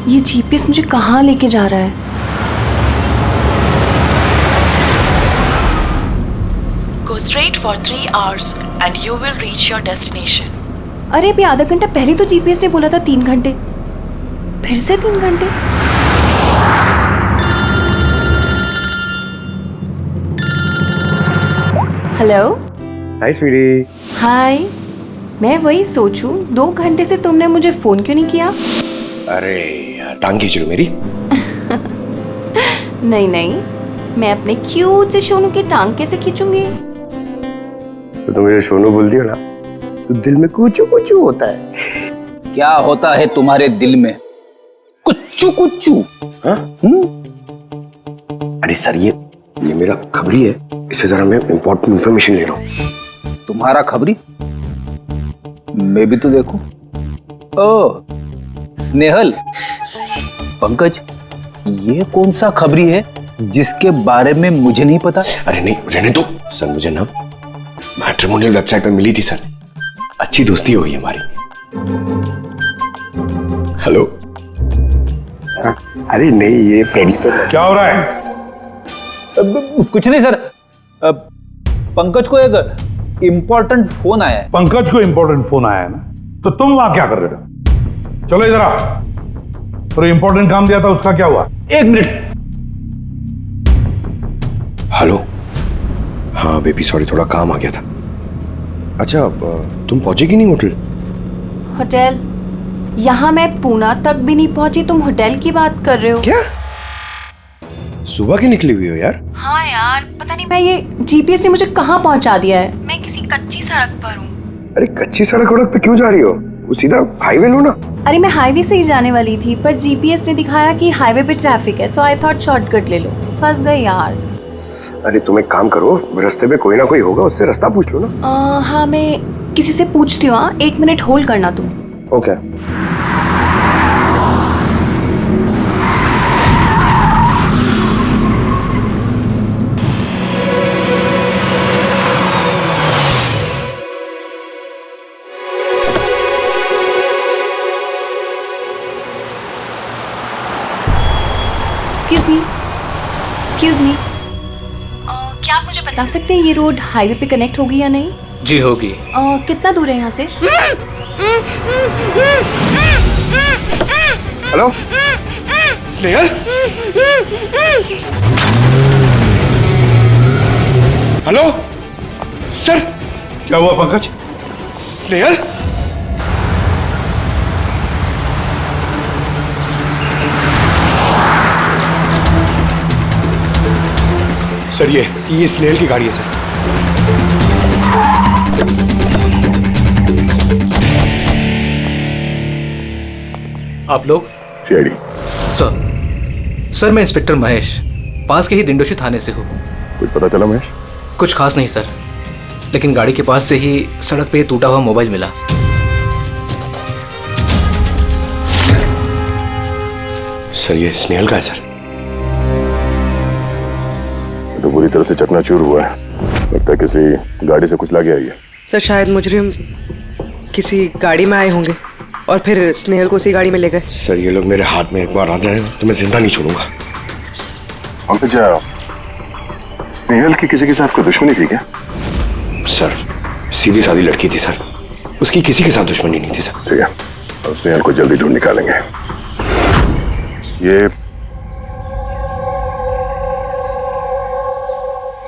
ये जीपीएस मुझे कहाँ लेके जा रहा है? Go straight for 3 hours and you will reach your destination. अरे अभी आधा घंटा पहले तो जीपीएस ने बोला था 3 घंटे, फिर से 3 घंटे। हेलो। हाय स्वीटी। हाय। मैं वही सोचूं 2 घंटे से तुमने मुझे फोन क्यों नहीं किया? अरे यार टांग खींच रही मेरी। नहीं नहीं, मैं अपने क्यूट से सोनू की टांग कैसे खींचूंगी? तो तुम मुझे सोनू बोल दियो ना तो दिल में कुचू कुचू होता है। क्या होता है तुम्हारे दिल में? कुच्चू कुच्चू। हाँ? अरे सर ये मेरा खबरी है, इससे जरा मैं इंपॉर्टेंट इंफॉर्मेशन ले रहा हूँ। तुम्हारा खबरी? मैं भी तो देखो। ओ स्नेहल, पंकज, ये कौन सा खबरी है जिसके बारे में मुझे नहीं पता? अरे नहीं रहने दो सर, मुझे ना मैट्रिमोनियल वेबसाइट पे मिली थी सर, अच्छी दोस्ती हो गई हमारी। हेलो। अरे नहीं ये फ्रेंड सर। क्या हो रहा है? कुछ नहीं सर, पंकज को एक इम्पोर्टेंट फोन आया है। पंकज को इंपॉर्टेंट फोन आया है ना, तो तुम वहां क्या कर रहे थे? चलो इधर आओ। तो इंपॉर्टेंट काम दिया था उसका क्या हुआ? 1 मिनट। हेलो। हाँ बेबी सॉरी, थोड़ा काम आ गया था। अच्छा तुम पहुंचे कि नहीं होटल? होटल? यहाँ मैं पूना तक भी नहीं पहुंची, तुम होटल की बात कर रहे हो? क्या सुबह की निकली हुई हो यार? हाँ यार, पता नहीं मैं ये जीपीएस ने मुझे कहाँ पहुंचा दिया है। मैं किसी कच्ची सड़क पर हूँ। अरे कच्ची सड़क पे क्यों जा रही हो? सीधा हाईवे लो ना। अरे मैं हाईवे से ही जाने वाली थी, पर जीपीएस ने दिखाया कि हाईवे पे ट्रैफिक है, सो आई थॉट शॉर्टकट ले लो। फंस गई यार। अरे तुम एक काम करो, रास्ते पे कोई ना कोई होगा, उससे रास्ता पूछ लो ना। हाँ मैं किसी से पूछती हूँ। 1 मिनट होल्ड करना तुम। ओके। एक्सक्यूज मी, क्या आप मुझे बता सकते हैं ये रोड हाईवे पे कनेक्ट होगी या नहीं? जी होगी। कितना दूर है यहाँ से? हेलो स्नेहल। Hello sir. क्या हुआ पंकज? स्नेहल। सर ये स्नेहल की गाड़ी है सर। आप लोग? सीआईडी। सर मैं इंस्पेक्टर महेश, पास के ही दिंडोशी थाने से हूँ। कुछ पता चला महेश? कुछ खास नहीं सर, लेकिन गाड़ी के पास से ही सड़क पे टूटा हुआ मोबाइल मिला। सर ये स्नेहल का है सर। तो पूरी तरह से चकनाचूर हुआ है, लगता है किसी गाड़ी से कुछ लग गया है। सर शायद मुजरिम किसी गाड़ी में आए होंगे और फिर स्नेहल को उसी गाड़ी में ले गए। सर ये लोग मेरे हाथ में एक बार आ जाए तो मैं जिंदा नहीं छोड़ूंगा। पंकज, स्नेहल की किसी के साथ कोई दुश्मनी थी क्या? सर सीधी सादी लड़की थी सर, उसकी किसी के साथ दुश्मनी नहीं थी सर। ठीक है, अब स्नेहल को जल्दी ढूंढ निकालेंगे। ये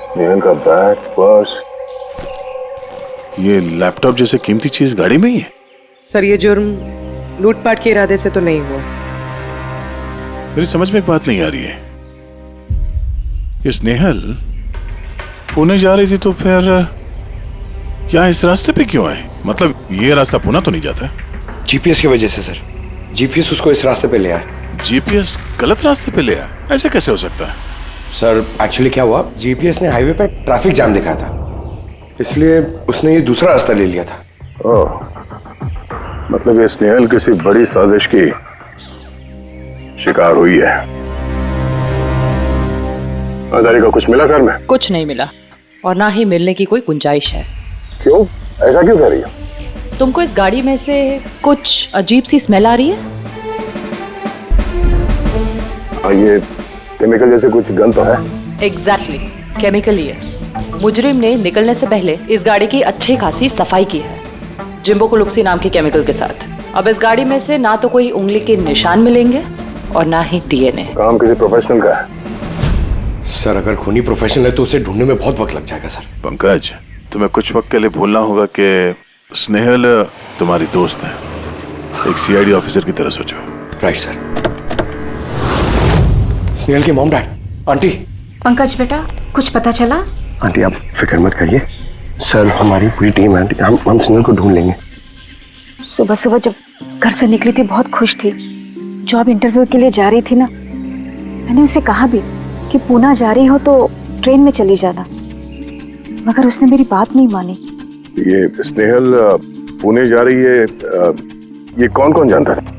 स्नेहल का बैग, पर्स, ये लैपटॉप जैसे कीमती चीज गाड़ी में ही है। सर ये जुर्म लूटपाट के इरादे से तो नहीं हुआ। मेरी समझ में एक बात नहीं आ रही है, ये स्नेहल पुणे जा रही थी तो फिर यहाँ इस रास्ते पे क्यों आए? मतलब ये रास्ता पुणे तो नहीं जाता? जीपीएस की वजह से सर, जीपीएस उसको इस रास्ते पे ले आया। जीपीएस गलत रास्ते पे ले आया, ऐसे कैसे हो सकता है? सर एक्चुअली क्या हुआ, जीपीएस ने हाईवे पे ट्रैफिक जाम दिखाया था, इसलिए उसने ये दूसरा रास्ता ले लिया था। ओह, मतलब ये स्नेहल किसी बड़ी साजिश की शिकार हुई है। आजारी का कुछ मिला घर में? कुछ नहीं मिला और ना ही मिलने की कोई गुंजाइश है। क्यों, ऐसा क्यों कह रही हो? तुमको इस गाड़ी में से कुछ अजीब सी स्मेल आ रही है? हाँ, ये केमिकल जैसे कुछ गन तो है। एग्जैक्टली केमिकल ही है। मुजरिम ने निकलने से पहले इस गाड़ी की अच्छी खासी सफाई की है जिम्बो कुलुक्सी नाम के केमिकल के साथ। अब इस गाड़ी में से ना तो कोई उंगली के निशान मिलेंगे और ना ही डीएनए। काम किसी प्रोफेशनल का है सर। अगर खूनी प्रोफेशनल है तो उसे ढूंढने में बहुत वक्त लग जाएगा सर। पंकज, तुम्हें कुछ वक्त के लिए भूलना होगा कि स्नेहल तुम्हारी दोस्त है। एक सीआईडी ऑफिसर की तरह सोचो। Right sir. स्नेहल की मॉम डैड, आंटी। पंकज बेटा, कुछ पता चला? आंटी आप फिक्र मत करिए सर, हमारी पूरी टीम है आंटी। हम स्नेहल को ढूंढ लेंगे। सुबह सुबह जब घर से निकली थी बहुत खुश थी। जॉब इंटरव्यू के लिए जा रही थी ना, मैंने उसे कहा भी कि पूना जा रही हो तो ट्रेन में चली जाना, मगर उसने मेरी बात नहीं मानी। ये स्नेहल पुणे जा रही है, ये कौन कौन जानता है?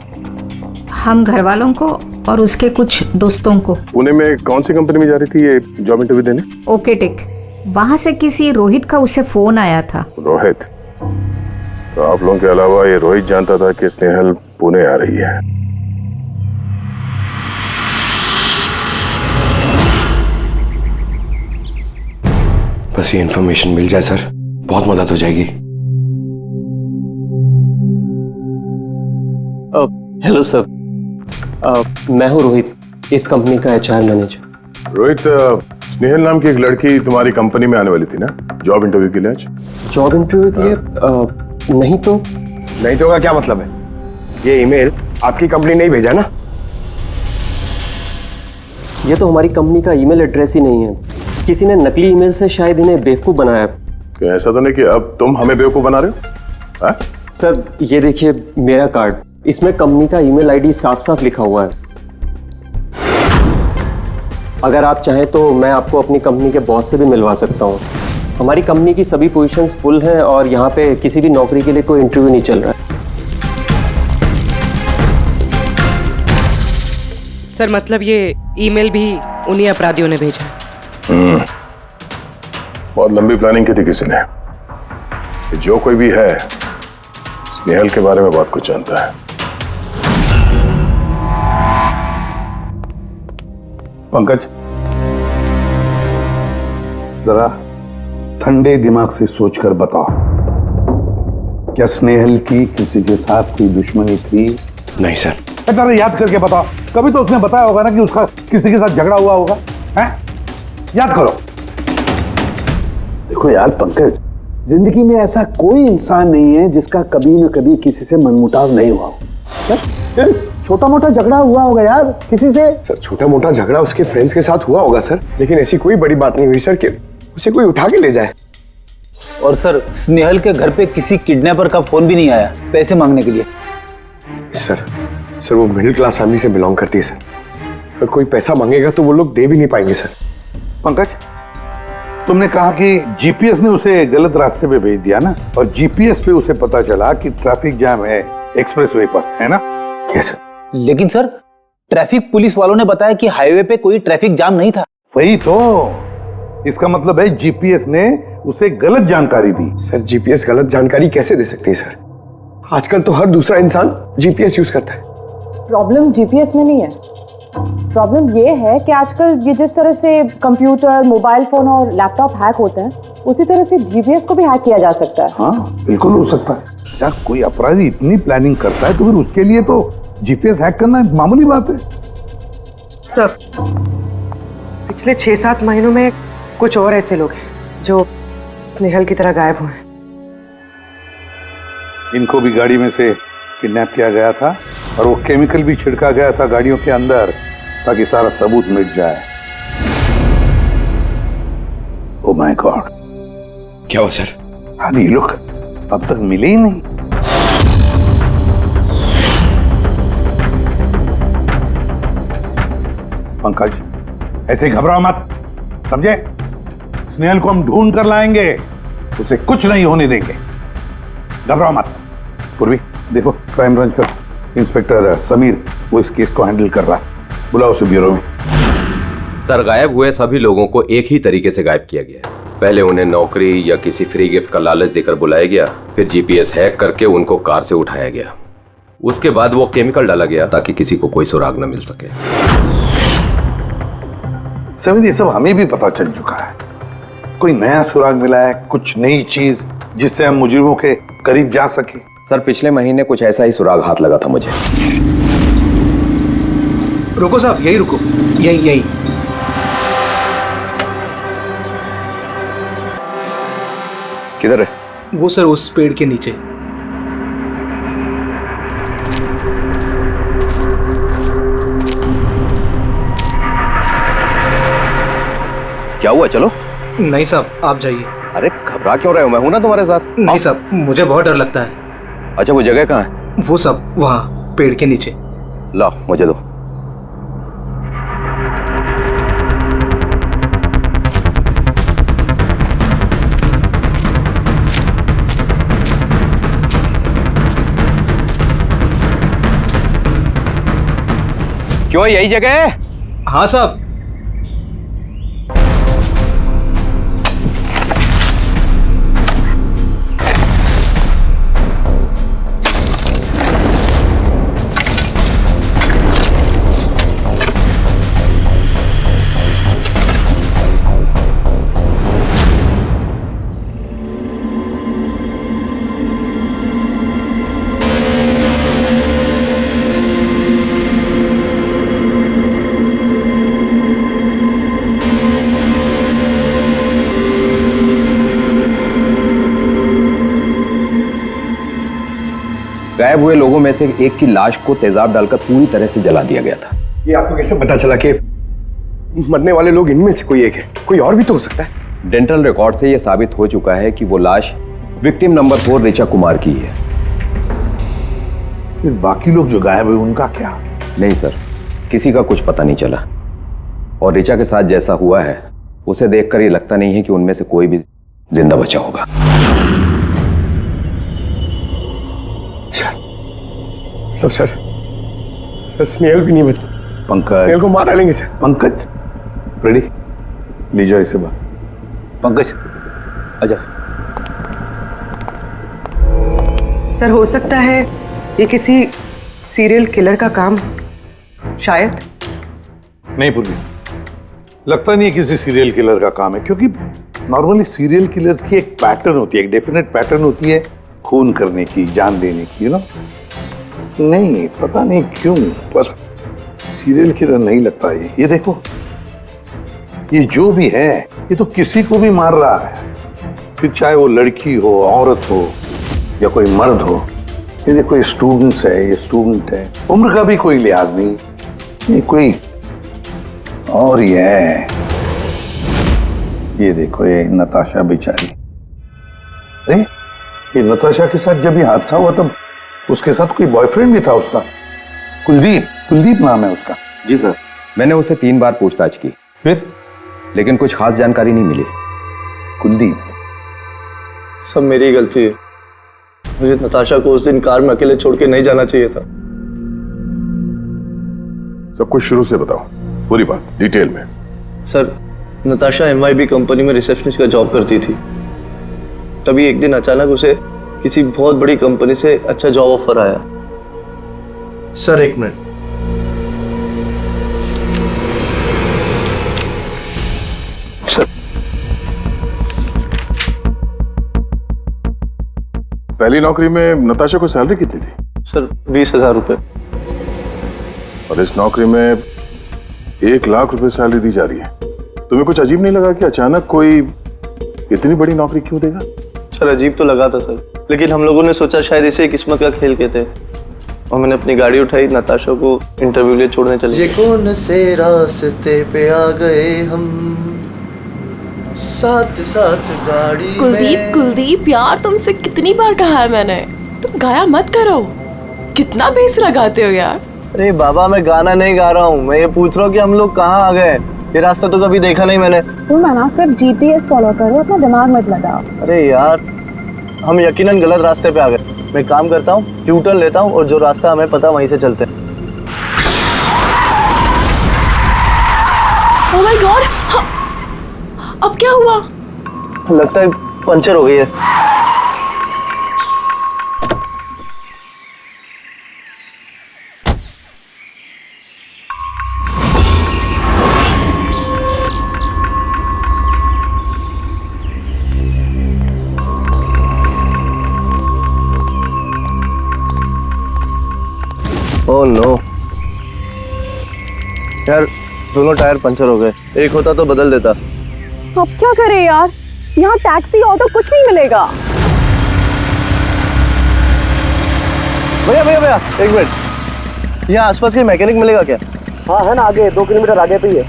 हम घर वालों को और उसके कुछ दोस्तों को। पुणे में कौन सी कंपनी में जा रही थी ये जॉब इंटरव्यू देने? Okay take. वहां से किसी रोहित का उसे फोन आया था। रोहित? तो आप लोगों के अलावा ये रोहित जानता था कि स्नेहल पुणे आ रही है। बस ये इन्फॉर्मेशन मिल जाए सर, बहुत मदद हो जाएगी। हेलो सर, मैं हूँ रोहित, इस कंपनी का HR मैनेजर। रोहित, स्नेहल नाम की एक लड़की तुम्हारी कंपनी में आने वाली थी ना जॉब इंटरव्यू के लिए आज? जॉब इंटरव्यू के लिए? नहीं तो। नहीं तो का क्या मतलब है? ये ईमेल आपकी कंपनी ने ही भेजा ना? ये तो हमारी कंपनी का ईमेल एड्रेस ही नहीं है, किसी ने नकली ईमेल से शायद इन्हें बेवकूफ़ बनाया। क्या ऐसा तो नहीं कि अब तुम हमें बेवकूफ़ बना रहे हो? हाँ? सर ये देखिए मेरा कार्ड, इसमें कंपनी का ईमेल आईडी साफ साफ लिखा हुआ है। अगर आप चाहें तो मैं आपको अपनी कंपनी के बॉस से भी मिलवा सकता हूं। हमारी कंपनी की सभी पोजीशंस फुल हैं और यहाँ पे किसी भी नौकरी के लिए कोई इंटरव्यू नहीं चल रहा है। सर मतलब ये ईमेल भी उन्हीं अपराधियों ने भेजा है। बहुत लंबी प्लानिंग की थी किसी ने। जो कोई भी है स्नेहल के बारे में बहुत कुछ जानता है। पंकज, जरा ठंडे दिमाग से सोचकर बताओ, क्या स्नेहल की किसी के साथ कोई दुश्मनी थी? नहीं सर। जरा याद करके बताओ, कभी तो उसने बताया होगा ना कि उसका किसी के साथ झगड़ा हुआ होगा, हैं? याद करो। देखो यार पंकज, जिंदगी में ऐसा कोई इंसान नहीं है जिसका कभी न कभी किसी से मनमुटाव नहीं हुआ हो। छोटा मोटा झगड़ा हुआ होगा यार किसी से। सर छोटा मोटा झगड़ा उसके फ्रेंड्स के साथ हुआ होगा सर, लेकिन ऐसी कोई बड़ी बात नहीं हुई सर कि उसे कोई उठा के ले जाए। और सर स्नेहल के घर पे किसी किडनैपर का फोन भी नहीं आया पैसे मांगने के लिए। सर वो मिडिल क्लास फैमिली से बिलोंग करती है सर। अगर कोई पैसा मांगेगा तो वो लोग दे भी नहीं पाएंगे सर। पंकज, तुमने कहा कि जीपीएस ने उसे गलत रास्ते पे भेज दिया ना, और जीपीएस पे उसे पता चला कि ट्रैफिक जाम है एक्सप्रेसवे पर, है ना? Yes sir. लेकिन सर ट्रैफिक पुलिस वालों ने बताया कि हाईवे पे कोई ट्रैफिक जाम नहीं था। वही तो, इसका मतलब है जीपीएस ने उसे गलत जानकारी दी। सर जीपीएस गलत जानकारी कैसे दे सकती है सर? आजकल तो हर दूसरा इंसान जीपीएस यूज करता है। प्रॉब्लम जीपीएस में नहीं है, प्रॉब्लम ये है कि आजकल ये जिस तरह से कंप्यूटर, मोबाइल फोन और लैपटॉप हैक होते हैं, उसी तरह से जीपीएस को भी हैक किया जा सकता है। हाँ बिल्कुल हो सकता है। क्या कोई अपराधी इतनी प्लानिंग करता है तो फिर उसके लिए तो जीपीएस हैक करना एक मामूली बात है। सर पिछले 6-7 महीनों में कुछ और ऐसे लोग हैं जो स्नेहल की तरह गायब हुए हैं। इनको भी गाड़ी में से किडनैप किया गया था और वो केमिकल भी छिड़का गया था गाड़ियों के अंदर ताकि सारा सबूत मिट जाए। ओह माय गॉड, क्या हुआ सर? अरे ये लोग अब तक मिले ही नहीं। पंकज ऐसे घबराओ मत, समझे? स्नेहल को हम ढूंढ कर लाएंगे, उसे कुछ नहीं होने देंगे, घबराओ मत। पूर्वी देखो, क्राइम ब्रांच का इंस्पेक्टर समीर वो इस केस को हैंडल कर रहा है, बुलाओ उसे ब्यूरो में। सर गायब हुए सभी लोगों को एक ही तरीके से गायब किया गया है। पहले उन्हें नौकरी या किसी फ्री गिफ्ट का लालच देकर बुलाया गया, फिर जीपीएस हैक करके उनको कार से उठाया गया, उसके बाद वो केमिकल डाला गया ताकि किसी को कोई सुराग न मिल सके। समीर ये सब हमें भी पता चल चुका है। कोई नया सुराग मिला है, कुछ नई चीज जिससे हम मुजरिमों के करीब जा सके? सर पिछले महीने कुछ ऐसा ही सुराग हाथ लगा था मुझे। रुको साहब, यही रुको, यही यही। किधर है? वो सर उस पेड़ के नीचे। क्या हुआ? चलो। नहीं साहब, आप जाइए। अरे घबरा क्यों रहे हो? मैं हूं ना तुम्हारे साथ। नहीं साहब, मुझे बहुत डर लगता है। अच्छा वो जगह कहाँ है? वो सब वहाँ पेड़ के नीचे। ला मुझे दो। क्यों यही जगह है? हाँ साहब। गायब हुए लोगों में से एक की लाश को तेजाब डालकर पूरी तरह से जला दिया गया था। ये आपको कैसे पता चला कि मरने वाले लोग इनमें से कोई एक है? कोई और भी तो हो सकता है। डेंटल रिकॉर्ड से यह साबित हो चुका है कि वो लाश विक्टिम नंबर 4 ऋचा कुमार की है। फिर बाकी लोग जो गायब हुए उनका क्या? नहीं सर, किसी का कुछ पता नहीं चला। और ऋचा के साथ जैसा हुआ है उसे देखकर ये लगता नहीं है कि उनमें से कोई भी जिंदा बचा होगा। सर स्नेहल भी नहीं बचा। पंकज, स्नेहल को मार डालेंगे सर। पंकज रेडी, ले जाओ इसे बाहर। पंकज आजा। सर हो सकता है ये किसी सीरियल किलर का काम, शायद। नहीं पूर्वी, लगता नहीं किसी सीरियल किलर का काम है, क्योंकि नॉर्मली सीरियल किलर्स की एक पैटर्न होती है, एक डेफिनेट पैटर्न होती है खून करने की, जान देने की, यू नो। नहीं पता नहीं क्यों, पर सीरियल किलर नहीं लगता ये देखो, ये जो भी है ये तो किसी को भी मार रहा है, फिर चाहे वो लड़की हो, औरत हो या कोई मर्द हो। ये देखो ये स्टूडेंट्स है, ये स्टूडेंट है, उम्र का भी कोई लिहाज नहीं, ये कोई और ही है। ये देखो ये नताशा बेचारी, अरे ये नताशा के साथ जब ये हादसा हुआ तब उसके साथ कोई बॉयफ्रेंड भी था उसका, कुलदीप नाम है उसका। जी सर, मैंने उसे 3 बार पूछताछ की, फिर लेकिन कुछ खास जानकारी नहीं मिली। कुलदीप? सब मेरी गलती है, मुझे नताशा को उस दिन कार में अकेले छोड़ के नहीं जाना चाहिए था। सब कुछ शुरू से बताओ, पूरी बात डिटेल में। सर नताशा MYB कंपनी में रिसेप्शनिस्ट का जॉब करती थी, तभी एक दिन अचानक उसे किसी बहुत बड़ी कंपनी से अच्छा जॉब ऑफर आया। सर एक मिनट। सर पहली नौकरी में नताशा को सैलरी कितनी थी? सर 20,000 रुपए। और इस नौकरी में 1 लाख रुपए सैलरी दी जा रही है। तुम्हें कुछ अजीब नहीं लगा कि अचानक कोई इतनी बड़ी नौकरी क्यों देगा? सर अजीब तो लगा था सर, लेकिन हम लोगों ने सोचा शायद इसे किस्मत का खेल कहते हैं, और मैंने अपनी गाड़ी उठाई, नताशा को इंटरव्यू लिए छोड़ने चले। ये कौन से रास्ते पे आ गए हम, साथ साथ गाड़ी में। कुलदीप यार, तुमसे कितनी बार कहा है मैंने, तुम गाया मत करो, कितना बेसुरा गाते हो यार। अरे बाबा मैं गाना नहीं गा रहा हूँ, मैं ये पूछ रहा हूँ कि हम लोग कहाँ आ गए, ये रास्ता तो कभी देखा नहीं मैंने। तुम ना सिर्फ GPS फॉलो करो, अपना दिमाग मत लगाओ। अरे यार हम यकीनन गलत रास्ते पे आ गए, मैं काम करता हूँ, ट्यूटर लेता हूँ और जो रास्ता हमें पता वहीं से चलते हैं। ओह माय गॉड, अब क्या हुआ? लगता है पंचर हो गई है। नो यार, दोनों टायर पंचर हो गए, एक होता तो बदल देता। अब क्या करें यार, यहाँ टैक्सी ऑटो कुछ नहीं मिलेगा। भैया भैया भैया, एक मिनट, यहाँ आसपास कोई मैकेनिक मिलेगा क्या? हाँ है ना, आगे 2 किलोमीटर आगे पे ही है।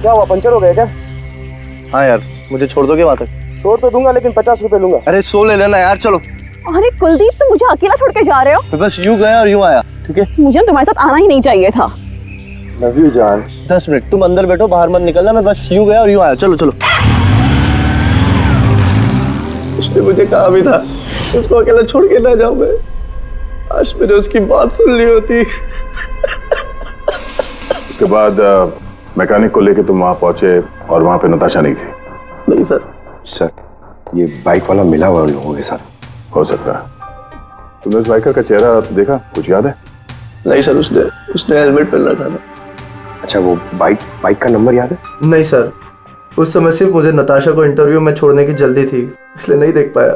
क्या हुआ, पंचर हो गया क्या? हाँ यार, मुझे छोड़ दोगे वहाँ तक? छोड़ तो दूंगा, लेकिन 50 रुपए लूंगा। अरे 100 ले लेना यार, चलो। अरे कुलदीप, तुम मुझे अकेला छोड़ के जा रहे हो? मैं बस यूं गया और यूं आया, ठीक है? मुझे तुम्हारे साथ आना ही नहीं चाहिए था। लव यू जान। 10 मिनट तुम अंदर बैठो, बाहर मत निकलना, मैं बस यूं गया और यूं आया। चलो चलो। उसने मुझे कहा भी था उसको अकेला छोड़ के ना जाऊं मैं। आज मैंने उसकी बात सुन ली होती। उसके बाद मैकेनिक को लेके तुम वहां पहुंचे और वहां पे नताशा नहीं थी? नहीं सर। सर, ये बाइक वाला मिला हुआ लोगों के साथ हो सकता है। तुमने उस बाइकर का चेहरा देखा, कुछ याद है? नहीं सर, उसने हेलमेट पहन रखा था। अच्छा, वो बाइक का नंबर याद है? नहीं सर, उस समय सिर्फ मुझे नताशा को इंटरव्यू में छोड़ने की जल्दी थी, इसलिए नहीं देख पाया।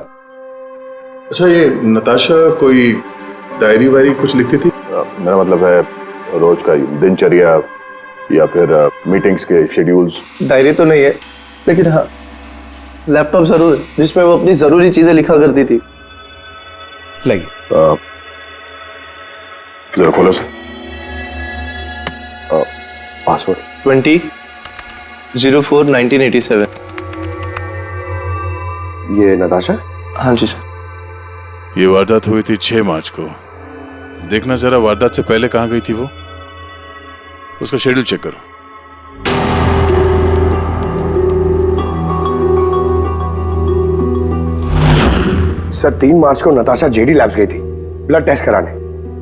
अच्छा, ये नताशा कोई डायरी वायरी कुछ लिखती थी? मेरा मतलब है रोज का दिनचर्या या फिर मीटिंग्स के शेड्यूल्स। डायरी तो नहीं है, लेकिन हाँ लैपटॉप जरूर है जिसमें वो अपनी जरूरी चीजें लिखा करती थी। लाइए जरा खोलो सर। पासवर्ड 20/04/1987। ये नताशा? हाँ जी सर। ये वारदात हुई थी 6 मार्च को। देखना जरा वारदात से पहले कहाँ गई थी वो, उसका शेड्यूल चेक करो। सर 3 मार्च को नताशा जेडी लैब्स गई थी ब्लड टेस्ट कराने।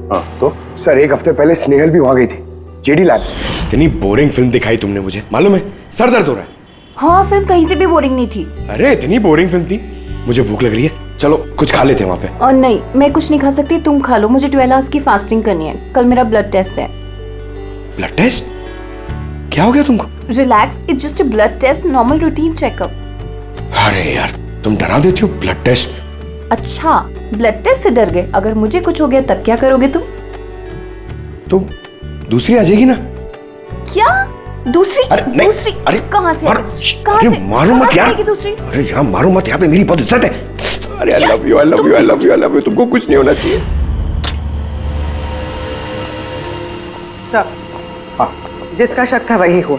हाँ तो? सर 1 हफ्ते पहले स्नेहल भी वहां गई थी जेडी लैब्स। इतनी बोरिंग फिल्म दिखाई तुमने मुझे, मालूम है? सर दर्द हो रहा है। हाँ, फिल्म कहीं से भी बोरिंग नहीं थी। अरे इतनी बोरिंग फिल्म थी, मुझे भूख लग रही है, चलो कुछ खा लेते हैं वहाँ पे। और नहीं, मैं कुछ नहीं खा सकती, तुम खा लो। मुझे 12 आवर्स की फास्टिंग करनी है, कल मेरा ब्लड टेस्ट है। Blood test? क्या हो गया तुमको? Relax, it's just a blood test, normal routine checkup. अरे यार, तुम डरा देती हो। Blood test? अच्छा, ब्लड टेस्ट से डर गए? अगर मुझे कुछ हो गया तब क्या करोगे तुम? तो दूसरी आ जाएगी ना? क्या दूसरी? अरे नहीं, दूसरी? अरे कहाँ से? कहाँ अरे से? मारो मत यार। आएगी दूसरी? अरे यहाँ मारो मत, यहाँ पे मेरी बहुत इज्जत है। अरे I love you, I love you, I love you, I love you. तुमको कुछ नहीं होना चाहिए। हाँ, जिसका शक था वही हुआ।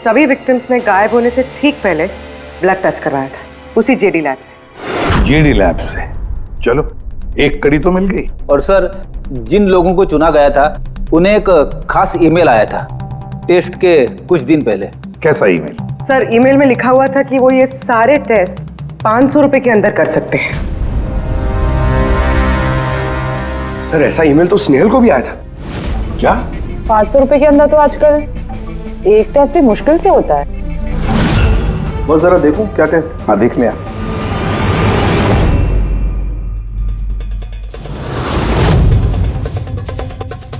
सभी विक्टिम्स ने गायब होने से ठीक पहले ब्लड टेस्ट करवाया था, उसी जेडी लैब से। जेडी लैब से? चलो, एक कड़ी तो मिल गई। और सर, जिन लोगों को चुना गया था उन्हें एक खास ईमेल आया था टेस्ट के कुछ दिन पहले। कैसा ईमेल? सर, ईमेल में लिखा हुआ था कि वो ये सारे टेस्ट 500 रुपए के अंदर कर सकते हैं। सर ऐसा ईमेल तो स्नेहल को भी आया था। क्या? 500 रुपए के अंदर तो आजकल एक टेस्ट भी मुश्किल से होता है। बस जरा देखो क्या टेस्ट। हाँ देख लिया।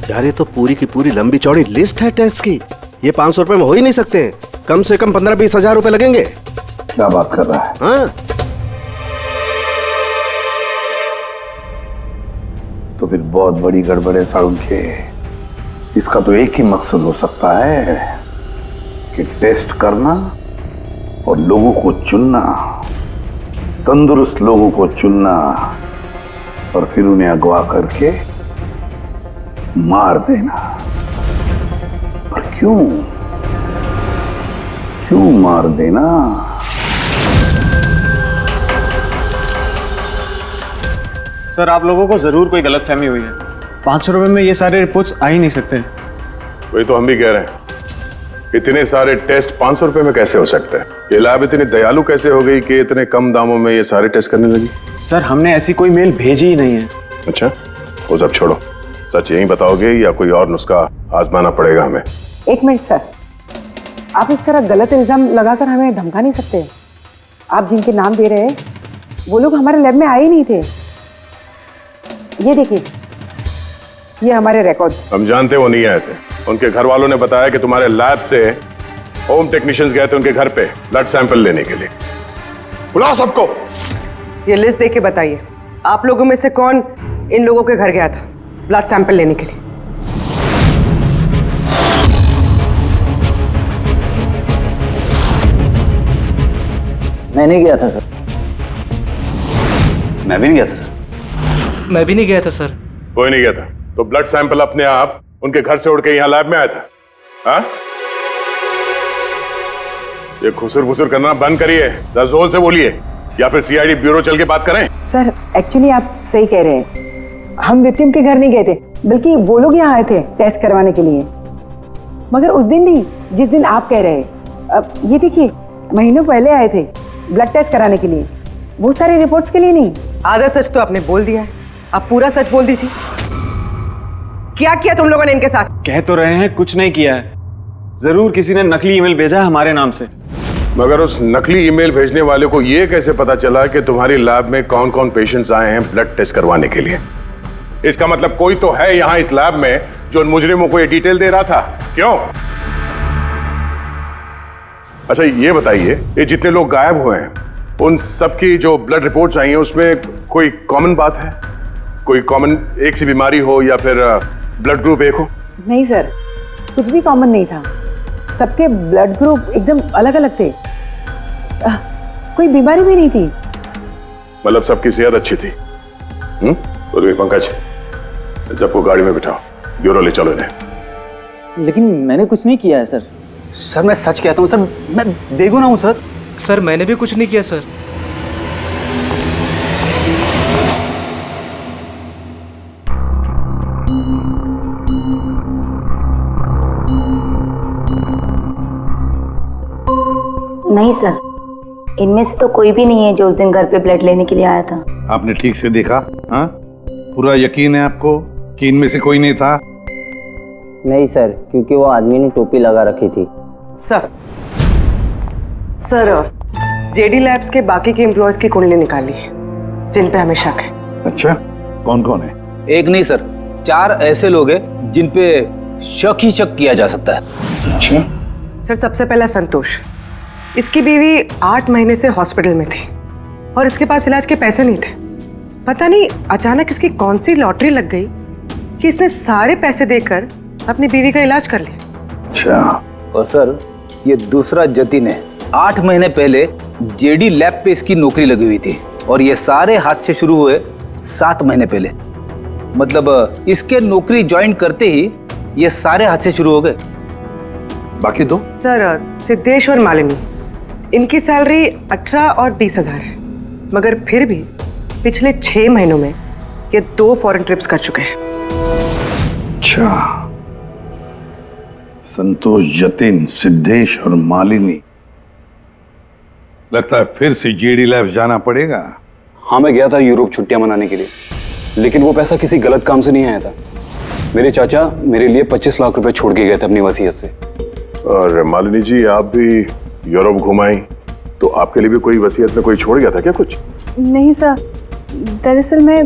यार ये तो पूरी की पूरी लंबी चौड़ी लिस्ट है टेस्ट की। ये 500 रुपए में हो ही नहीं सकते हैं, कम से कम 15-20 हजार रुपए लगेंगे। क्या बात कर रहा है? हाँ तो फिर बहुत बड़ी गड़बड़ है सारुण के। इसका तो एक ही मकसद हो सकता है कि टेस्ट करना और लोगों को चुनना, तंदुरुस्त लोगों को चुनना और फिर उन्हें अगवा करके मार देना। पर क्यों मार देना? सर, आप लोगों को जरूर कोई गलतफहमी हुई है। 500 रुपए में ये सारे रिपोर्ट्स आ ही नहीं सकते। वही तो हम भी कह रहे हैं, इतने सारे टेस्ट 500 रुपए में कैसे हो सकते हैं? ये लैब इतनी दयालु कैसे हो गई कि इतने कम दामों में ये सारे टेस्ट करने लगी? सर, हमने ऐसी कोई मेल भेजी ही नहीं है। अच्छा, वो सब छोड़ो, सच यही बताओगे या कोई और नुस्खा आजमाना पड़ेगा हमें? 1 मिनट सर, आप इस तरह गलत इल्जाम लगाकर हमें धमका नहीं सकते। आप जिनके नाम दे रहे हैं वो लोग हमारे लैब में आए ही नहीं थे। ये देखिए, ये हमारे रिकॉर्ड। हम जानते वो नहीं आए थे। उनके घर वालों ने बताया कि तुम्हारे लैब से होम टेक्नीशियंस गए थे उनके घर पे ब्लड सैंपल लेने के लिए। बुलाओ सबको। ये लिस्ट देके बताइए, आप लोगों में से कौन इन लोगों के घर गया था ब्लड सैंपल लेने के लिए? मैंने गया था सर। मैं भी नहीं गया था सर। मैं भी नहीं गया था सर। कोई नहीं गया था तो ब्लड सैंपल अपने आप उनके घर से उड़ के यहाँ लैब में आया था? हाँ? ये खुसुर फुसुर करना बंद करिए, जरा जोर से बोलिए, या फिर सीआईडी ब्यूरो चल के बात करें। सर एक्चुअली आप सही कह रहे हैं, हम विक्टिम के घर नहीं गए थे, बल्कि वो लोग यहाँ आए थे टेस्ट करवाने के लिए। मगर उस दिन नहीं जिस दिन आप कह रहे हैं। अब ये देखिए, महीनों पहले आए थे ब्लड टेस्ट कराने के लिए, वो सारी रिपोर्ट्स के लिए नहीं। आधा सच तो आपने बोल दिया है, आप पूरा सच बोल दीजिए। क्या किया तुम लोगों ने इनके साथ? कह तो रहे हैं कुछ नहीं किया है, जरूर किसी ने नकली ईमेल भेजा है हमारे नाम से। मगर उस नकली ईमेल भेजने वाले को ये कैसे पता चला कि तुम्हारी लैब में कौन कौन पेशेंट्स आए हैं ब्लड टेस्ट करवाने के लिए? इसका मतलब कोई तो है यहाँ इस लैब में जो उन मुजरिमों को ये डिटेल दे रहा था। क्यों? अच्छा ये बताइए, ये जितने लोग गायब हुए हैं उन सबकी जो ब्लड रिपोर्ट्स आई हैं उसमें कोई कॉमन बात है? कोई कॉमन एक सी बीमारी हो या फिर ब्लड ग्रुप एक हो? नहीं सर, कुछ भी कॉमन नहीं था। सबके ब्लड ग्रुप एकदम अलग अलग थे। कोई बीमारी भी नहीं थी। मतलब सबकी सेहत अच्छी थी? बोलिए पंकज, सबको गाड़ी में बिठाओ, ब्यूरो ले चलो इन्हें। लेकिन मैंने कुछ नहीं किया है सर। सर मैं सच कहता हूँ सर, मैं बेगुनाह हूँ सर। सर मैंने भी कुछ नहीं किया सर। नहीं सर, इनमें से तो कोई भी नहीं है जो उस दिन घर पे ब्लड लेने के लिए आया था। आपने ठीक से देखा? हाँ, पूरा यकीन है आपको कि इनमें से कोई नहीं था? नहीं सर, क्योंकि वो आदमी ने टोपी लगा रखी थी। सर जेडी लैब्स के बाकी के एम्प्लॉयज की कुंडली निकाली है जिन पे हमें शक है। अच्छा, कौन कौन है? एक नहीं सर, 4 ऐसे लोग हैं जिन पे शक ही शक किया जा सकता है। अच्छा सर, सबसे पहला संतोष, इसकी बीवी 8 महीने से हॉस्पिटल में थी और इसके पास इलाज के पैसे नहीं थे। पता नहीं अचानक इसकी कौन सी लॉटरी लग गई कि इसने सारे पैसे देकर अपनी बीवी का इलाज कर लिया। अच्छा। और सर ये दूसरा जतिन है, 8 महीने पहले जेडी लैब पे इसकी नौकरी लगी हुई थी और ये सारे हादसे शुरू हुए 7 महीने पहले। मतलब इसके नौकरी ज्वाइन करते ही ये सारे हादसे शुरू हो गए। बाकी 2? सर सिद्धेश और मालिनी, इनकी सैलरी 18 और 20,000 है, मगर फिर भी पिछले 6 महीनों में ये 2 फॉरेन ट्रिप्स कर चुके हैं। अच्छा, संतोष, जतिन, सिद्धेश और मालिनी। लगता है फिर से जेडी लैब्स जाना पड़ेगा। हाँ, मैं गया था यूरोप छुट्टियां मनाने के लिए, लेकिन वो पैसा किसी गलत काम से नहीं आया था। मेरे चाचा मेरे लिए 25 लाख रुपए छोड़ के गए थे अपनी वसीयत से। और मालिनी जी, आप भी यूरोप घुमाई तो आपके लिए भी कोई वसीयत में कोई छोड़ गया था क्या कुछ? नहीं सर, दरअसल मैं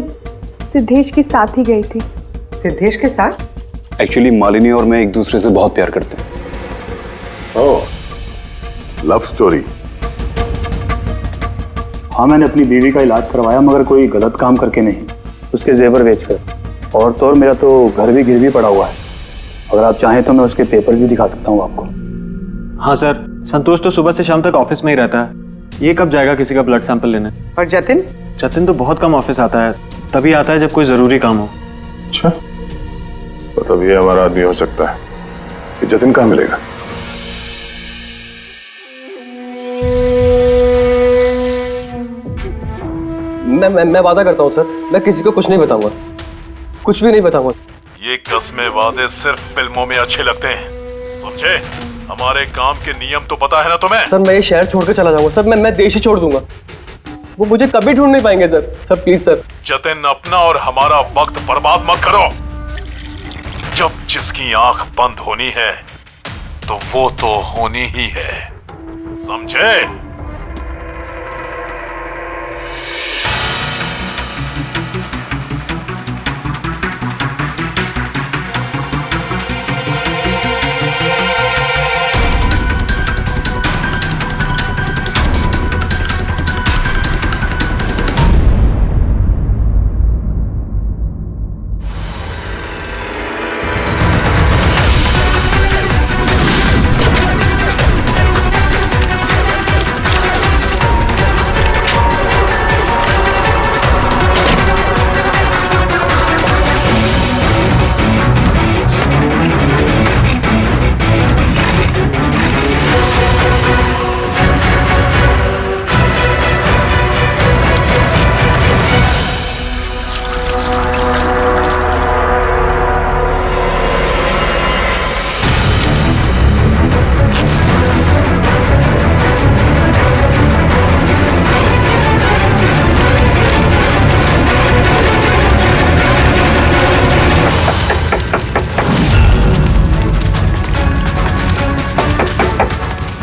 सिद्धेश के साथ ही गई थी। सिद्धेश के साथ? एक्चुअली मालिनी और मैं एक दूसरे से बहुत प्यार करते हैं। ओह, लव स्टोरी। हाँ, मैंने अपनी बीवी का इलाज करवाया, मगर कोई गलत काम करके नहीं, उसके जेवर बेचकर। और तो और मेरा तो घर भी गिरवी पड़ा हुआ है। अगर आप चाहें तो मैं उसके पेपर भी दिखा सकता हूँ आपको। हाँ सर, संतोष तो सुबह से शाम तक ऑफिस में ही रहता है, ये कब जाएगा किसी का ब्लड सैंपल लेने? और जतिन? जतिन तो बहुत कम ऑफिस आता है, तभी आता है जब कोई जरूरी काम हो। अच्छा, तो तब ये हमारा आदमी हो सकता है। ये जतिन कहाँ मिलेगा? मैं वादा करता हूँ सर, मैं किसी को कुछ नहीं बताऊंगा, कुछ भी नहीं बताऊंगा। ये कस्में वादे सिर्फ फिल्मों में अच्छे लगते हैं, समझे? हमारे काम के नियम तो पता है ना तुम्हें? सर मैं ये शहर छोड़कर चला जाऊंगा सर, मैं देश ही छोड़ दूंगा। वो मुझे कभी ढूंढ नहीं पाएंगे सर प्लीज सर। जतिन, अपना और हमारा वक्त बर्बाद मत करो। जब जिसकी आंख बंद होनी है तो वो तो होनी ही है, समझे?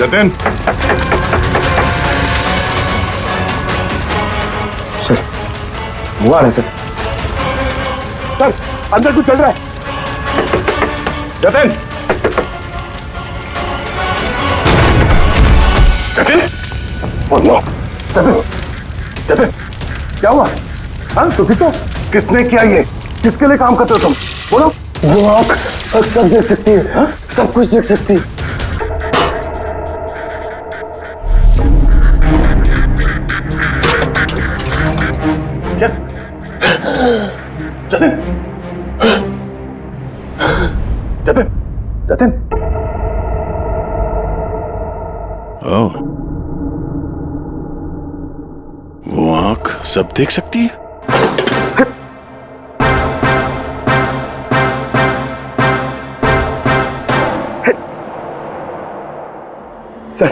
जतिन, सर वो आ रहे सर। सर अंदर कुछ चल रहा है। जतिन, जतिन, बोलो जतिन, जतिन क्या हुआ? हाँ तो किसने किया ये? किसके लिए काम करते हो तुम? बोलो। वो आँख सब देख सकती है। हाँ? सब कुछ देख सकती है। जतिन, जतिन, जतिन। ओह, वो आंख सब देख सकती है। सर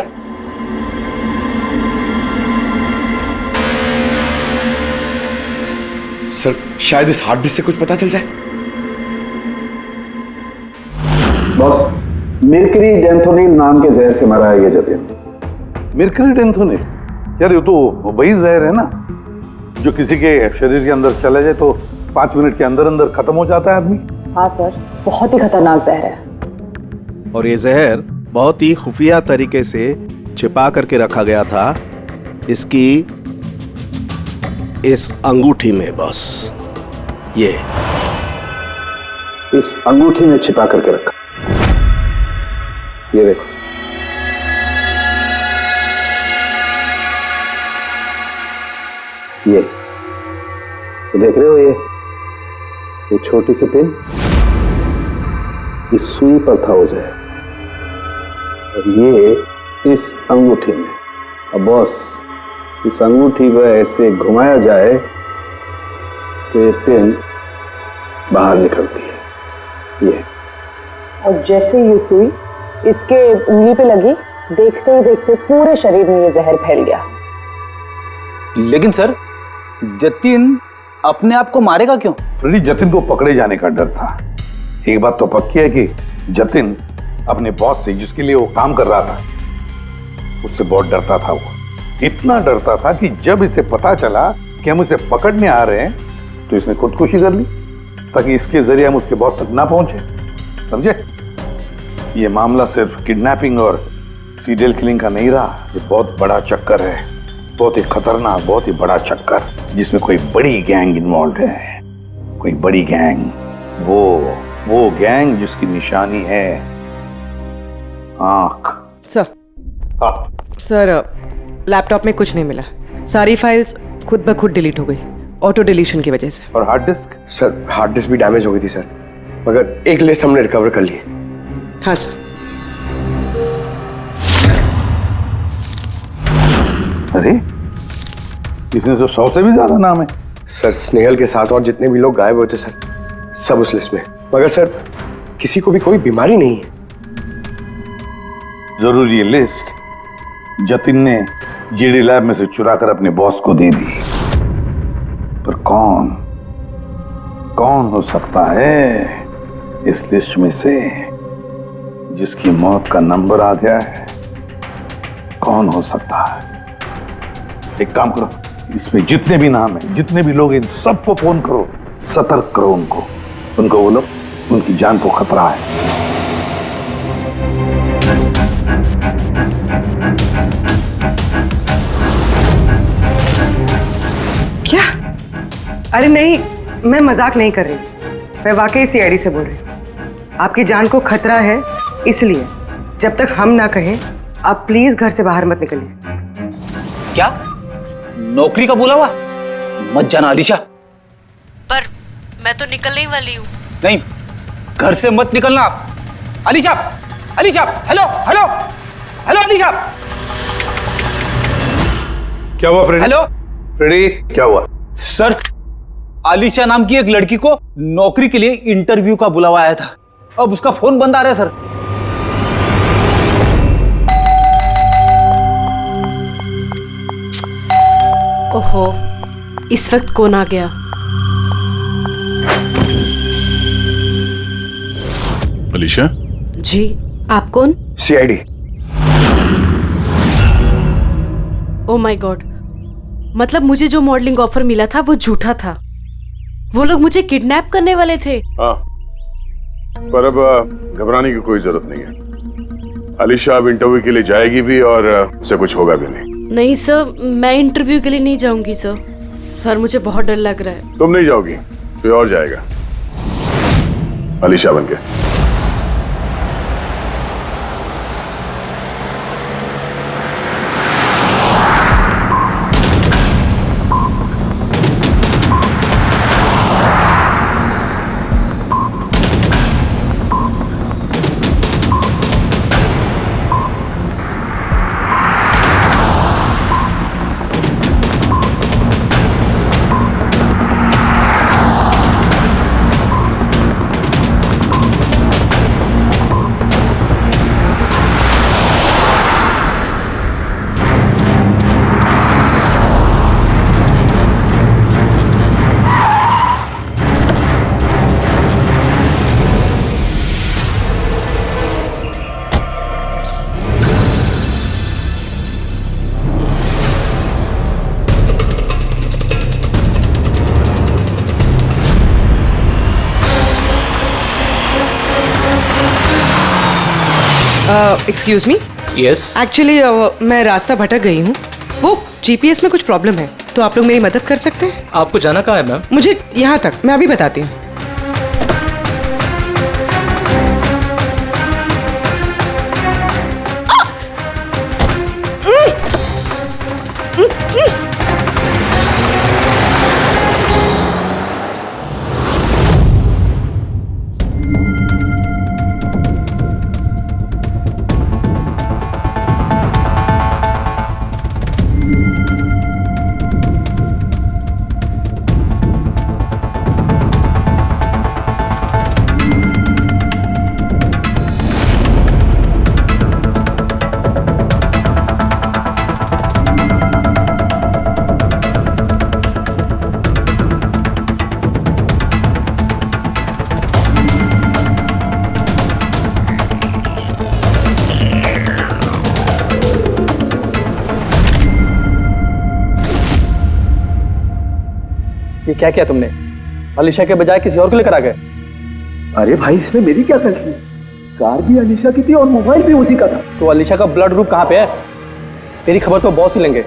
सर शायद इस हार्ड डिस्क से कुछ पता चल जाए। बॉस, मिर्करी डेंथोनिल नाम के जहर से मरा है ये जतिन। मिर्करी डेंथोनिल? यार ये तो वही जहर है ना जो किसी के शरीर के अंदर चला जाए तो 5 मिनट के अंदर अंदर खत्म हो जाता है आदमी। हाँ सर, बहुत ही खतरनाक जहर है। और ये जहर बहुत ही खुफिया तरीके से छिपा करके रखा गया था इसकी इस अंगूठी में बॉस। ये इस अंगूठी में छिपा करके रखा। ये देखो, ये देख रहे हो? ये छोटी सी पिन, इस सुई पर था वो जहर, और ये इस अंगूठी में। अब बॉस, इस अंगूठी को ऐसे घुमाया जाए तो ये पिन बाहर निकलती है। ये और जैसे ये सुई इसके उंगली पे लगी, देखते ही देखते पूरे शरीर में ये जहर फैल गया। लेकिन सर, जतिन अपने आप को मारेगा क्यों? फ्रेडी, जतिन को पकड़े जाने का डर था। एक बात तो पक्की है कि जतिन अपने बॉस से, जिसके लिए वो काम कर रहा था, उससे बहुत डरता था। वो इतना डरता था कि जब इसे पता चला कि हम इसे पकड़ने आ रहे हैं तो इसने खुदकुशी कर ली ताकि इसके जरिए हम उसके बॉस तक ना पहुंचे। समझे? ये मामला सिर्फ किडनैपिंग और सीरियल किलिंग का नहीं रहा, ये बहुत बड़ा चक्कर है, बहुत ही खतरनाक, बहुत ही बड़ा चक्कर, जिसमें कोई बड़ी गैंग इन्वॉल्व है। कोई बड़ी गैंग, वो गैंग जिसकी निशानी है आंख। सर, हाँ सर लैपटॉप में कुछ नहीं मिला। सारी फाइल्स खुद ब खुद डिलीट हो गई, ऑटो डिलीशन की वजह से। और hard disk? Sir hard disk भी डैमेज हो गई थी सर, मगर एक लिस्ट हमने रिकवर कर ली। हाँ सर। अरे इसमें तो 100 से भी ज्यादा नाम है। सर स्नेहल के साथ और जितने भी लोग गायब हुए थे सर, सब उस लिस्ट में। मगर सर किसी को भी कोई बीमारी नहीं है। जरूर ये लिस्ट जतिन ने जीडी लैब में से चुरा कर अपने बॉस को दे दी, पर कौन हो सकता है इस लिस्ट में से जिसकी मौत का नंबर आ गया है? कौन हो सकता है? एक काम करो, इसमें जितने भी नाम हैं, जितने भी लोग, इन सबको फोन करो, सतर्क करो उनको बोलो उनकी जान को खतरा है। क्या? अरे नहीं, मैं मजाक नहीं कर रही, मैं वाकई सीआईडी से बोल रही हूँ। आपकी जान को खतरा है, इसलिए जब तक हम ना कहें आप प्लीज घर से बाहर मत निकलिए। क्या नौकरी का बोला हुआ? मत जाना अलीशा। पर मैं तो निकलने ही वाली हूँ। नहीं, घर से मत निकलना। Alisha, Alisha, hello hello hello Alisha. क्या हुआ फ्रेडी? हेलो फ्रेडी, क्या हुआ? सर, आलिशा नाम की एक लड़की को नौकरी के लिए इंटरव्यू का बुलावा आया था, अब उसका फोन बंद आ रहा है सर। ओहो, इस वक्त कौन आ गया? अलीशा? जी, आप कौन? सीआईडी। ओ माय गॉड, मतलब मुझे जो मॉडलिंग ऑफर मिला था वो झूठा था। वो लोग मुझे किडनैप करने वाले थे। हाँ, पर अब घबराने की कोई जरूरत नहीं है। अलीशा अब इंटरव्यू के लिए जाएगी भी और उसे कुछ होगा भी नहीं। नहीं सर, मैं इंटरव्यू के लिए नहीं जाऊंगी सर। सर मुझे बहुत डर लग रहा है। तुम नहीं जाओगी, कोई और जाएगा अलीशा बनके। Excuse me. यस। एक्चुअली मैं रास्ता भटक गई हूँ। वो जीपीएस में कुछ प्रॉब्लम है, तो आप लोग मेरी मदद कर सकते हैं? आपको जाना कहाँ है मैम? मुझे यहाँ तक, मैं अभी बताती हूँ। ये क्या किया तुमने? अलीशा के बजाय किसी और को लेकर आ गए? अरे भाई, इसमें मेरी क्या गलती? कार भी अलीशा की थी और मोबाइल भी उसी का था। तो अलीशा का ब्लड ग्रुप कहाँ पे है? तेरी खबर तो बॉस ही लेंगे।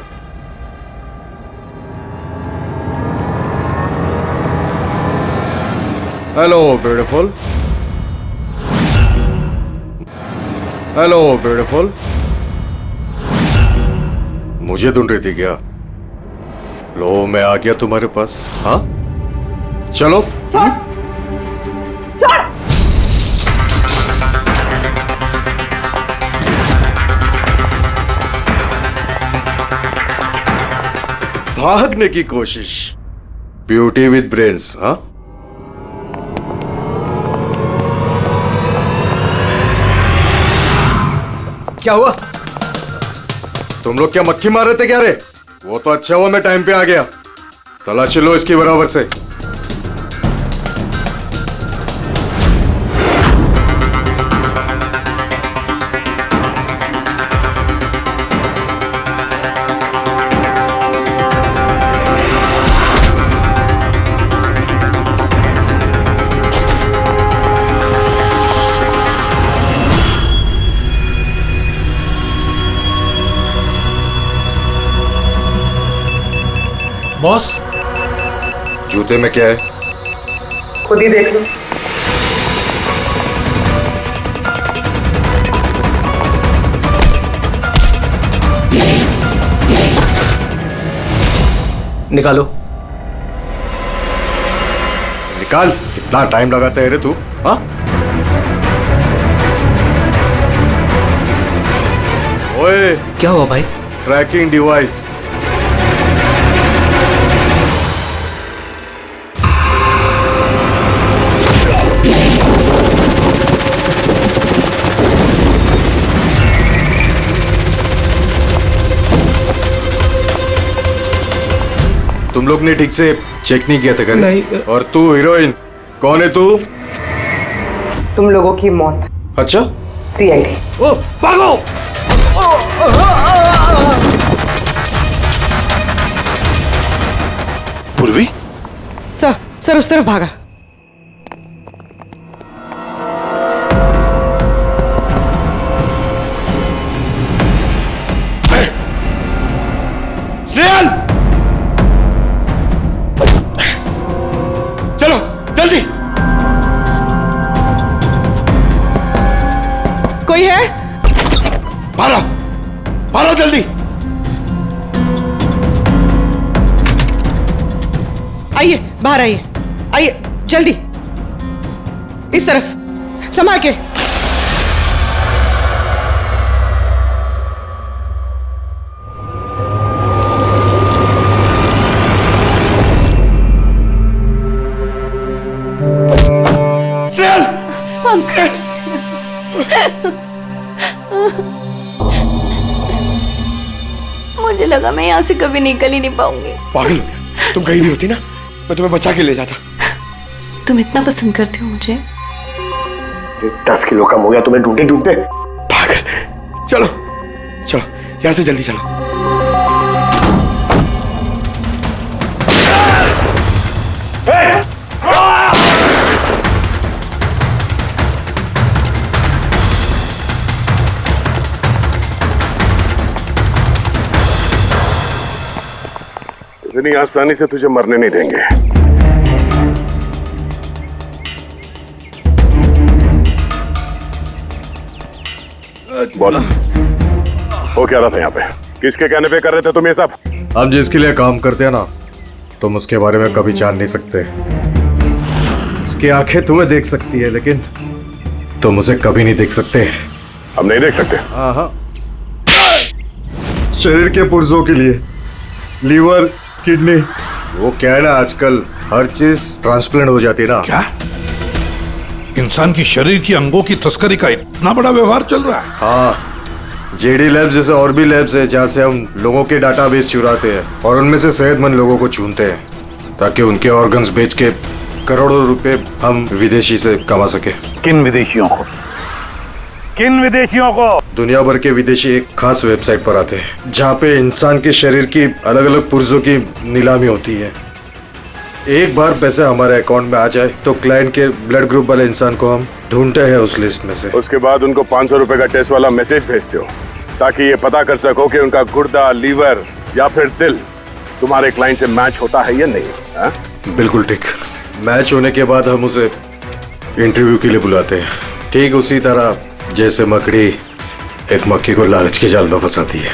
Hello beautiful. Hello beautiful. मुझे ढूंढ रही थी क्या? लो, मैं आ गया तुम्हारे पास। हाँ, चलो। छोड़। भागने की कोशिश। Beauty with brains. हाँ, क्या हुआ? तुम लोग क्या मक्खी मार रहे थे क्या रे? वो तो अच्छा हुआ मैं टाइम पे आ गया। तलाशी लो इसकी बराबर से। बॉस, जूते में क्या है? खुद ही देख लो। निकालो। निकाल। कितना टाइम लगाता है रे तू? हाँ, ओए, क्या हुआ भाई? Tracking device. तुम लोग ने ठीक से चेक नहीं किया था क्या? नहीं। और तू हीरोइन, कौन है तू? तुम लोगों की मौत। अच्छा, सीआईडी। ओ भागो। पूर्वी? सर उस तरफ भागा। स्नेहल, चलो जल्दी। कोई है? भारो जल्दी। आइए, बाहर आइए, आइए जल्दी, इस तरफ, संभाल के। मुझे लगा मैं यहाँ से कभी निकल ही नहीं पाऊंगी। पागल हो गया, तुम कहीं नहीं होती ना, मैं तुम्हें बचा के ले जाता। तुम इतना पसंद करते हो मुझे? 10 किलो कम हो गया तुम्हें ढूंढते ढूंढते। पागल, चलो चलो यहाँ से जल्दी चलो। इतनी आसानी से तुझे मरने नहीं देंगे। बोलो, वो क्या रहा था यहाँ पे? किसके कहने पे कर रहे थे तुम ये सब? हम जिसके लिए काम करते हैं ना, तुम उसके बारे में कभी जान नहीं सकते। उसकी आंखें तुम्हें देख सकती है, लेकिन तुम उसे कभी नहीं देख सकते। हम नहीं देख सकते? हाँ, शरीर के पुर्जों के लिए लीवर, किडनी, वो क्या है ना, आजकल हर चीज ट्रांसप्लांट हो जाती है ना। क्या इंसान की शरीर की अंगों की तस्करी का इतना बड़ा व्यवहार चल रहा है? हाँ, जेडी लैब्स जैसे और भी लैब्स है जहाँ से हम लोगों के डाटाबेस चुराते हैं और उनमें से सेहतमंद लोगों को चुनते हैं ताकि उनके ऑर्गन्स बेच के करोड़ों रुपए हम विदेशी से कमा सके। किन विदेशियों को? किन विदेशियों को? दुनिया भर के विदेशी एक खास वेबसाइट पर आते हैं जहाँ पे इंसान के शरीर की अलग अलग पुर्जों की नीलामी होती है। एक बार पैसे हमारे अकाउंट में आ जाए तो क्लाइंट के ब्लड ग्रुप वाले इंसान को हम ढूंढते हैं उस लिस्ट में से। उसके बाद उनको 500 रुपए का टेस्ट वाला मैसेज भेजते हो ताकि ये पता कर सको कि उनका गुर्दा, लीवर या फिर दिल तुम्हारे क्लाइंट से मैच होता है या नहीं। हा? बिल्कुल ठीक। मैच होने के बाद हम उसे इंटरव्यू के लिए बुलाते हैं, ठीक उसी तरह जैसे मकड़ी एक मक्खी को लालच के जाल में फंसाती है।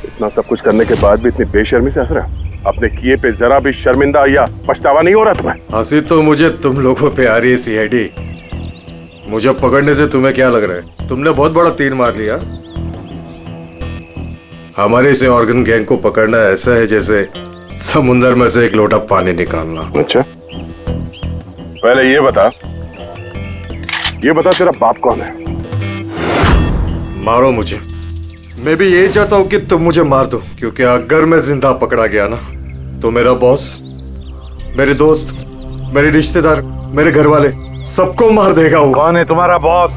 इतना सब कुछ करने के बाद भी इतनी बेशर्मी से हंस रहा है? अपने किए पे जरा भी शर्मिंदा या पछतावा नहीं हो रहा तुम्हें? हंसी तो मुझे तुम लोगों पे आ रही है सीआईडी। मुझे पकड़ने से तुम्हें क्या लग रहा है? तुमने बहुत बड़ा तीर मार लिया। हमारे से ऑर्गन गैंग को पकड़ना ऐसा है जैसे समुंदर में से एक लोटा पानी निकालना। अच्छा, पहले ये बता तेरा बाप कौन है? मारो मुझे। मैं भी यही चाहता हूँ कि तुम मुझे मार दो, क्योंकि अगर मैं जिंदा पकड़ा गया ना तो मेरा बॉस, मेरे दोस्त, मेरे रिश्तेदार, मेरे घर वाले सबको मार देगा वो। कौन है तुम्हारा बॉस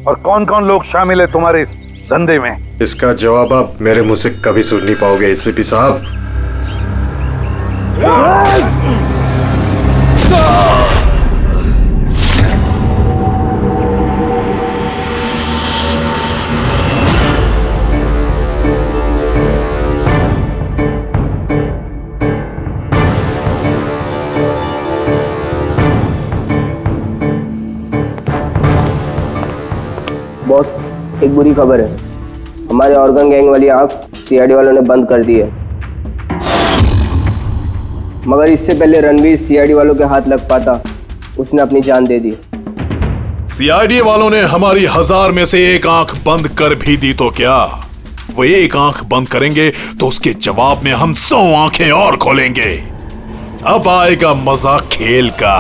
और कौन कौन लोग शामिल है तुम्हारे इस धंधे में? इसका जवाब आप मेरे मुंह से कभी सुन नहीं पाओगे एसीपी साहब। बॉस, एक बुरी खबर है। हमारे ऑर्गन गैंग वाली आंख सीआईडी वालों ने बंद कर दी है, मगर इससे पहले रणवीर सीआईडी वालों के हाथ लग पाता, उसने अपनी जान दे दी। सीआईडी वालों ने हमारी 1000 में से एक आंख बंद कर भी दी तो क्या, वो एक आंख बंद करेंगे तो उसके जवाब में हम 100 आंखें और खोलेंगे। अब आएगा मजा खेल का।